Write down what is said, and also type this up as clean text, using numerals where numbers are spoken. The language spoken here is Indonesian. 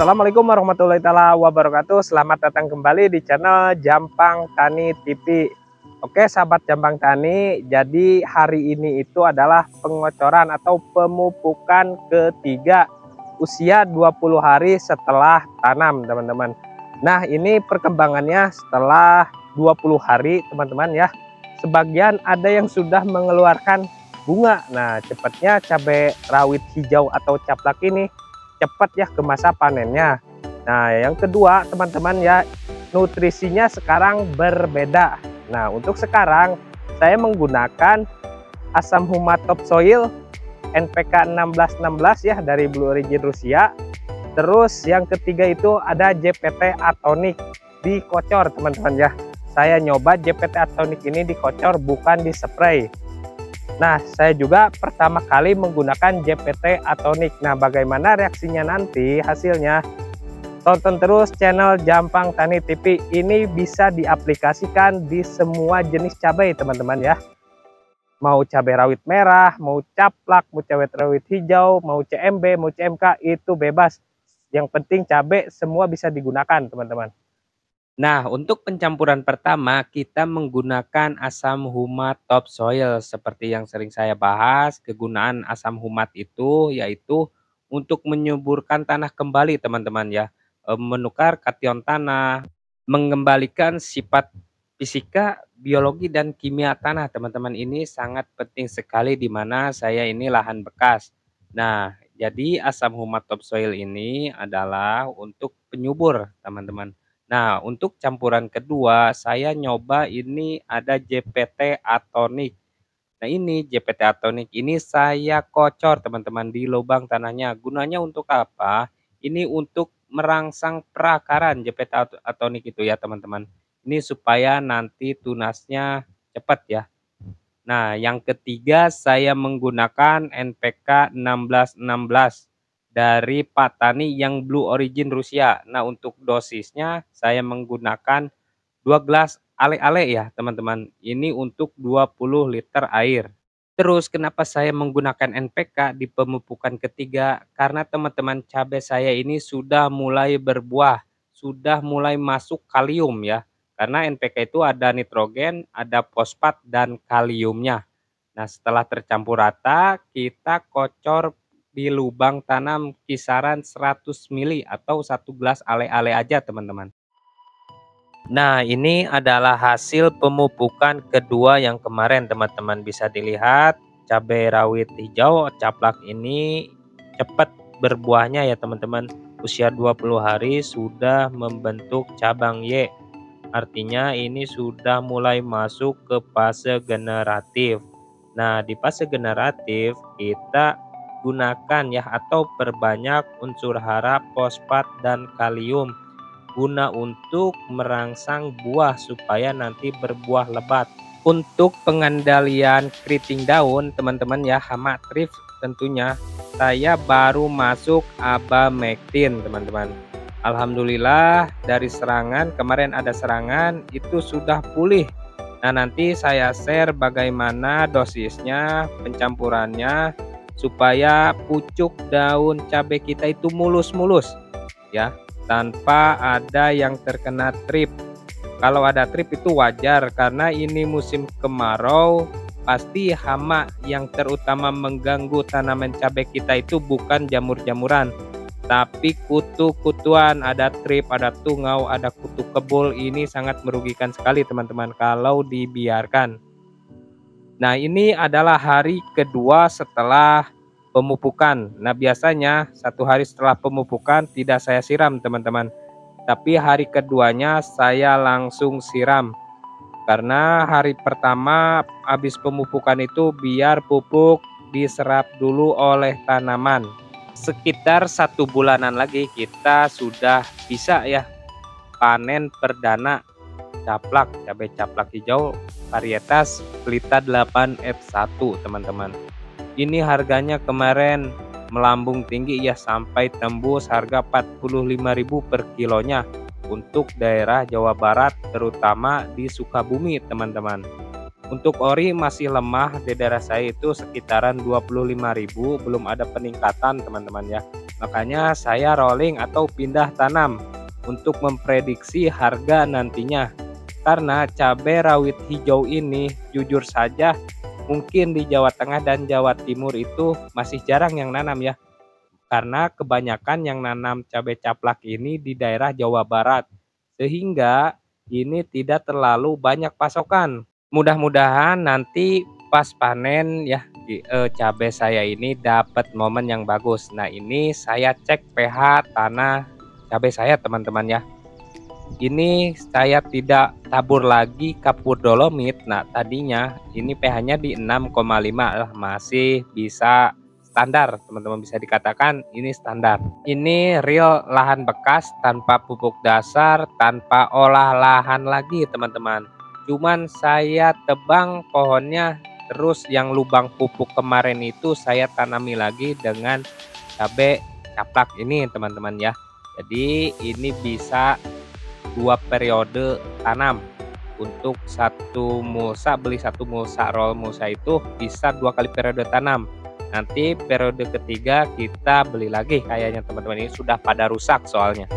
Assalamualaikum warahmatullahi wabarakatuh. Selamat datang kembali di channel Jampang Tani TV. Oke sahabat Jampang Tani, jadi hari ini itu adalah pengocoran atau pemupukan ketiga usia 20 hari setelah tanam teman-teman. Nah ini perkembangannya setelah 20 hari teman-teman ya. Sebagian ada yang sudah mengeluarkan bunga. Nah cepatnya cabai rawit hijau atau caplak ini cepat ya ke masa panennya. Nah yang kedua teman-teman ya, nutrisinya sekarang berbeda. Nah untuk sekarang saya menggunakan asam humat topsoil NPK 1616 ya dari Blue Origin Rusia. Terus yang ketiga itu ada JPT Atonik dikocor teman-teman ya. Saya nyoba JPT Atonik ini dikocor bukan di spray. Nah saya juga pertama kali menggunakan JPT Atonik. Nah bagaimana reaksinya nanti hasilnya, tonton terus channel Jampang Tani TV. Ini bisa diaplikasikan di semua jenis cabai teman-teman ya. Mau cabai rawit merah, mau caplak, mau cabai rawit hijau, mau CMB, mau CMK, itu bebas. Yang penting cabai semua bisa digunakan teman-teman. Nah, untuk pencampuran pertama kita menggunakan asam humat topsoil. Seperti yang sering saya bahas, kegunaan asam humat itu yaitu untuk menyuburkan tanah kembali teman-teman ya. Menukar kation tanah, mengembalikan sifat fisika, biologi dan kimia tanah teman-teman. Ini sangat penting sekali di mana saya ini lahan bekas. Nah, jadi asam humat topsoil ini adalah untuk penyubur teman-teman. Nah, untuk campuran kedua, saya nyoba ini ada JPT Atonik. Nah, ini JPT Atonik ini saya kocor teman-teman di lubang tanahnya. Gunanya untuk apa? Ini untuk merangsang perakaran JPT Atonik itu ya teman-teman. Ini supaya nanti tunasnya cepat ya. Nah, yang ketiga saya menggunakan NPK 1616. Dari Pak Tani yang Blue Origin Rusia. Nah untuk dosisnya saya menggunakan 2 gelas ale-ale ya teman-teman. Ini untuk 20 liter air. Terus kenapa saya menggunakan NPK di pemupukan ketiga? Karena teman-teman cabai saya ini sudah mulai berbuah. Sudah mulai masuk kalium ya. Karena NPK itu ada nitrogen, ada fosfat dan kaliumnya. Nah setelah tercampur rata kita kocor di lubang tanam kisaran 100 mili atau 1 gelas ale-ale aja teman-teman. Nah ini adalah hasil pemupukan kedua yang kemarin teman-teman. Bisa dilihat cabai rawit hijau caplak ini cepat berbuahnya ya teman-teman. Usia 20 hari sudah membentuk cabang Y. Artinya ini sudah mulai masuk ke fase generatif. Nah di fase generatif kita gunakan ya atau perbanyak unsur hara, fosfat dan kalium guna untuk merangsang buah supaya nanti berbuah lebat. Untuk pengendalian keriting daun teman-teman ya, hama trif tentunya saya baru masuk abamectin teman-teman. Alhamdulillah dari serangan kemarin ada serangan itu sudah pulih. Nah nanti saya share bagaimana dosisnya, pencampurannya supaya pucuk daun cabai kita itu mulus-mulus ya, tanpa ada yang terkena trip. Kalau ada trip itu wajar karena ini musim kemarau, pasti hama yang terutama mengganggu tanaman cabai kita itu bukan jamur-jamuran, tapi kutu-kutuan. Ada trip, ada tungau, ada kutu kebul. Ini sangat merugikan sekali teman-teman kalau dibiarkan. Nah, ini adalah hari kedua setelah pemupukan. Nah, biasanya 1 hari setelah pemupukan tidak saya siram teman-teman, tapi hari keduanya saya langsung siram. Karena hari pertama habis pemupukan itu biar pupuk diserap dulu oleh tanaman. Sekitar 1 bulanan lagi kita sudah bisa ya panen perdana cabai caplak hijau varietas Pelita 8F1 teman-teman. Ini harganya kemarin melambung tinggi ya, sampai tembus harga 45.000 per kilonya untuk daerah Jawa Barat, terutama di Sukabumi teman-teman. Untuk ori masih lemah di daerah saya itu sekitaran 25.000, belum ada peningkatan teman-teman ya. Makanya saya rolling atau pindah tanam untuk memprediksi harga nantinya. Karena cabai rawit hijau ini jujur saja mungkin di Jawa Tengah dan Jawa Timur itu masih jarang yang nanam ya. Karena kebanyakan yang nanam cabai caplak ini di daerah Jawa Barat, sehingga ini tidak terlalu banyak pasokan. Mudah-mudahan nanti pas panen ya cabai saya ini dapat momen yang bagus. Nah, ini saya cek pH tanah cabai saya teman-teman ya. Ini saya tidak tabur lagi kapur dolomit. Nah, tadinya ini pH-nya di 6,5 lah, masih bisa standar teman-teman, bisa dikatakan ini standar. Ini real lahan bekas tanpa pupuk dasar, tanpa olah lahan lagi teman-teman. Cuman saya tebang pohonnya, terus yang lubang pupuk kemarin itu saya tanami lagi dengan cabai caplak ini teman-teman ya. Jadi ini bisa 2 periode tanam. Untuk satu mulsa, beli satu mulsa roll mulsa itu bisa 2 kali periode tanam. Nanti periode ketiga kita beli lagi kayaknya teman-teman, ini sudah pada rusak soalnya.